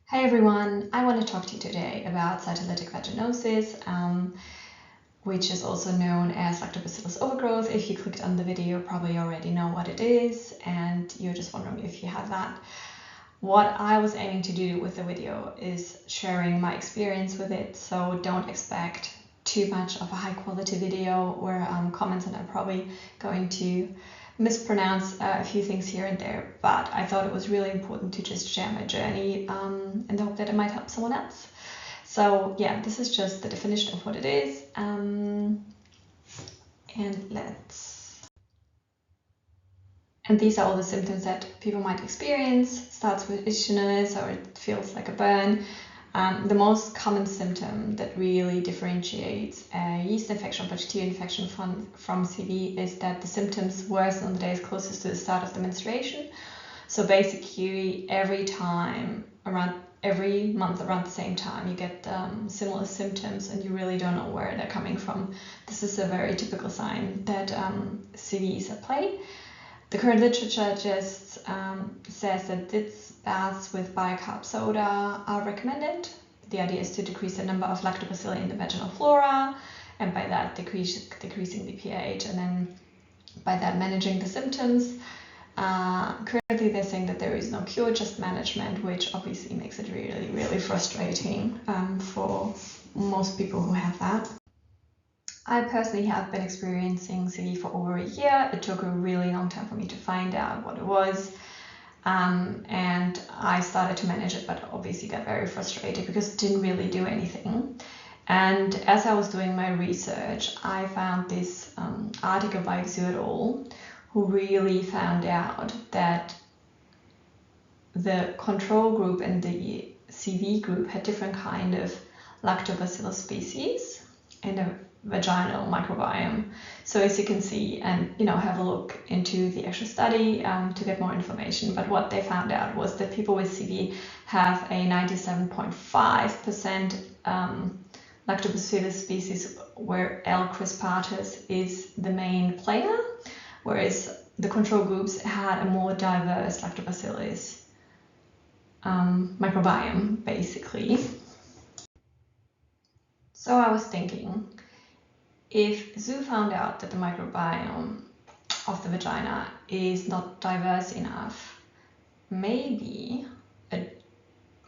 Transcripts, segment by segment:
Hey everyone, I want to talk to you today about cytolytic vaginosis, which is also known as lactobacillus overgrowth. If you clicked on the video, probably already know what it is and you're just wondering if you have that. What I was aiming to do with the video is sharing my experience with it, so don't expect too much of a high quality video where comments, and I'm probably going to mispronounce a few things here and there, but I thought it was really important to just share my journey in the hope that it might help someone else. So yeah, this is just the definition of what it is, and these are all the symptoms that people might experience. Starts with itchiness, or it feels like a burn. The most common symptom that really differentiates a yeast infection or bacterial infection from CV is that the symptoms worsen on the days closest to the start of the menstruation. So basically every month around the same time you get similar symptoms and you really don't know where they're coming from. This is a very typical sign that CV is at play. The current literature just says that this baths with bicarb soda are recommended. The idea is to decrease the number of lactobacilli in the vaginal flora, and by that decreasing the pH, and then by that managing the symptoms. Currently they're saying that there is no cure, just management, which obviously makes it really, really frustrating for most people who have that. I personally have been experiencing CV for over a year. It took a really long time for me to find out what it was. And I started to manage it, but obviously got very frustrated because it didn't really do anything. And as I was doing my research, I found this article by Xyrdol, who really found out that the control group and the CV group had different kind of lactobacillus species in the vaginal microbiome. So as you can see, and have a look into the actual study to get more information, but what they found out was that people with CV have a 97.5% lactobacillus species, where L. crispatus is the main player, whereas the control groups had a more diverse lactobacillus microbiome, basically. So I was thinking, if Zhu found out that the microbiome of the vagina is not diverse enough, maybe a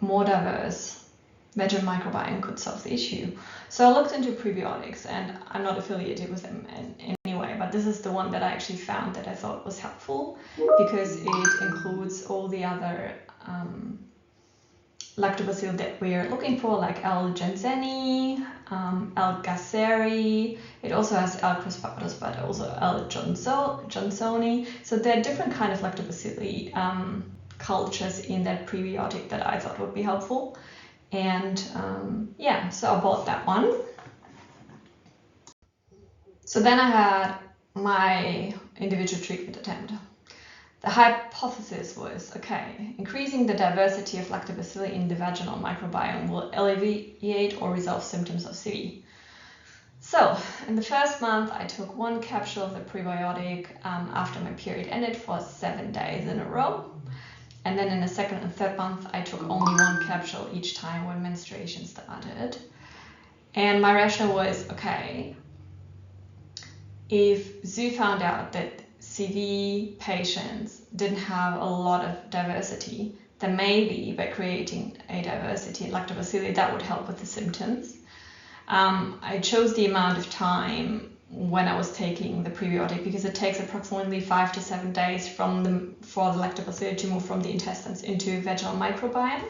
more diverse vaginal microbiome could solve the issue. So I looked into prebiotics, and I'm not affiliated with them in any way, but this is the one that I actually found that I thought was helpful, because it includes all the other lactobacilli that we're looking for, like L. jenseni, L. gasseri. It also has L. crispatus, but also L. johnsoni. So there are different kind of lactobacilli cultures in that prebiotic that I thought would be helpful. And yeah, so I bought that one. So then I had my individual treatment attempt. The hypothesis was, okay, increasing the diversity of lactobacilli in the vaginal microbiome will alleviate or resolve symptoms of CV. So in the first month, I took one capsule of the prebiotic after my period ended for 7 days in a row. And then in the second and third month, I took only one capsule each time when menstruation started. And my rationale was, okay, if Zhu found out that CV patients didn't have a lot of diversity, then maybe by creating a diversity in lactobacilli, that would help with the symptoms. I chose the amount of time when I was taking the prebiotic because it takes approximately 5 to 7 days for the lactobacilli to move from the intestines into vaginal microbiome.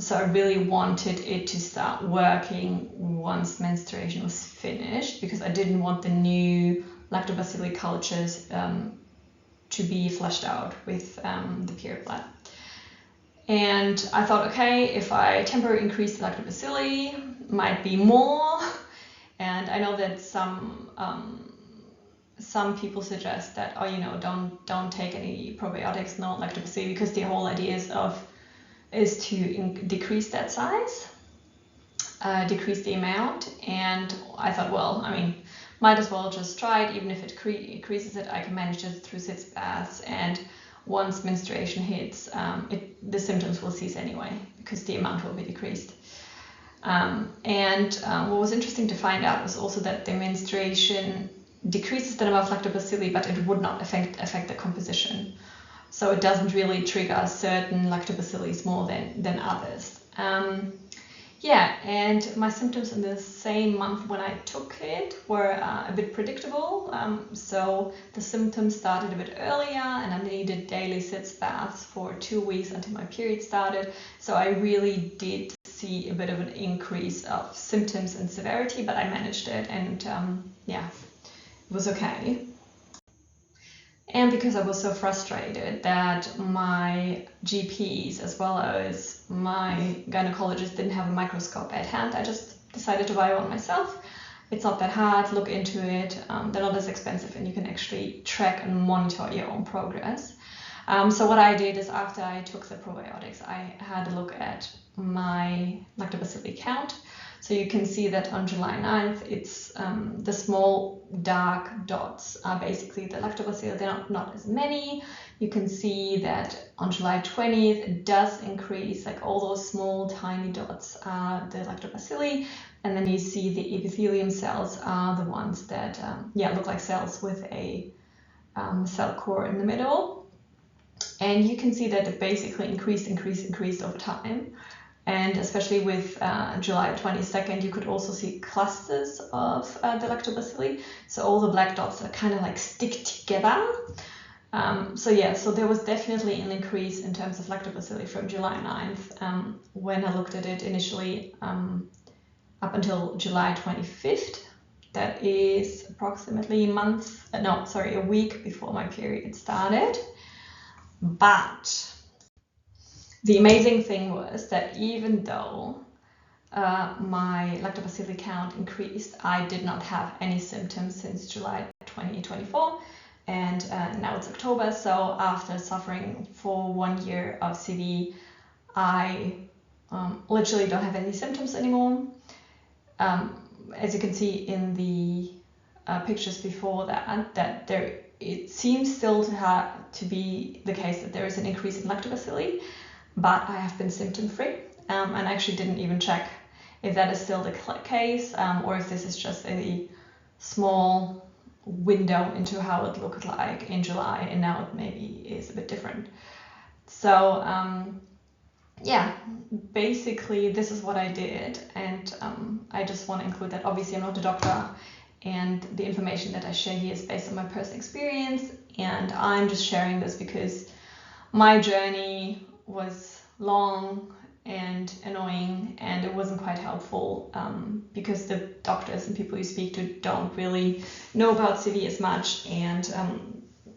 So I really wanted it to start working once menstruation was finished, because I didn't want the new lactobacilli cultures to be flushed out with the period blood. And I thought, okay, if I temporarily increase the lactobacilli, might be more. And I know that some people suggest that, don't take any probiotics, no lactobacilli, because the whole idea is to decrease that size, decrease the amount. And I thought, well, might as well just try it. Even if it increases it, I can manage it through 6 baths. And once menstruation hits, the symptoms will cease anyway because the amount will be decreased. What was interesting to find out was also that the menstruation decreases the number of lactobacilli, but it would not affect the composition. So it doesn't really trigger certain lactobacilli more than others. And my symptoms in the same month when I took it were a bit predictable. So the symptoms started a bit earlier, and I needed daily sitz baths for 2 weeks until my period started. So I really did see a bit of an increase of symptoms and severity, but I managed it, and it was okay. And because I was so frustrated that my GPs as well as my gynecologist didn't have a microscope at hand, I just decided to buy one myself. It's not that hard, look into it, they're not as expensive, and you can actually track and monitor your own progress. So what I did is, after I took the probiotics, I had a look at my lactobacilli count. So you can see that on July 9th, it's the small dark dots are basically the lactobacilli. They're not as many. You can see that on July 20th, it does increase, like all those small tiny dots are the lactobacilli. And then you see the epithelium cells are the ones that look like cells with a cell core in the middle. And you can see that it basically increased over time. And especially with July 22nd, you could also see clusters of the lactobacilli. So all the black dots are kind of like stick together. So there was definitely an increase in terms of lactobacilli from July 9th when I looked at it initially up until July 25th. That is approximately a week before my period started. But the amazing thing was that even though my lactobacilli count increased, I did not have any symptoms since July 2024, and now it's October. So after suffering for 1 year of CV, I literally don't have any symptoms anymore. As you can see in the pictures before that there, it seems still to be the case that there is an increase in lactobacilli, but I have been symptom-free, and I actually didn't even check if that is still the case, or if this is just a small window into how it looked like in July, and now it maybe is a bit different. So basically this is what I did, and I just want to include that obviously I'm not a doctor, and the information that I share here is based on my personal experience, and I'm just sharing this because my journey was long and annoying, and it wasn't quite helpful because the doctors and people you speak to don't really know about CV as much, and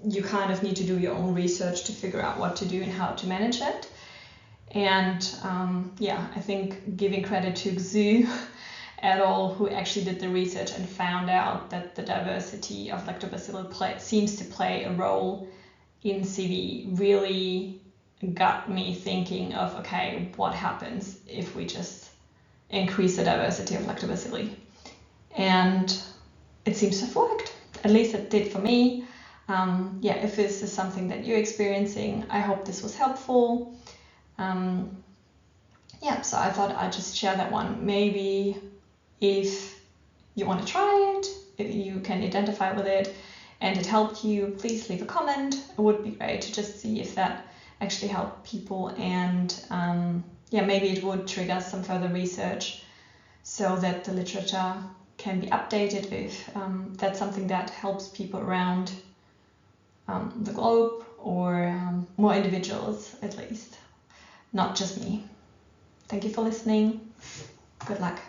you kind of need to do your own research to figure out what to do and how to manage it. And I think giving credit to Xu et al., who actually did the research and found out that the diversity of lactobacilli seems to play a role in CV, really got me thinking of, okay, what happens if we just increase the diversity of lactobacilli? And it seems to have worked. At least it did for me. If this is something that you're experiencing, I hope this was helpful. So I thought I'd just share that one. Maybe if you want to try it, if you can identify with it and it helped you, please leave a comment. It would be great to just see if that actually helped people, and maybe it would trigger some further research so that the literature can be updated if that's something that helps people around the globe, or more individuals at least, not just me. Thank you for listening. Good luck.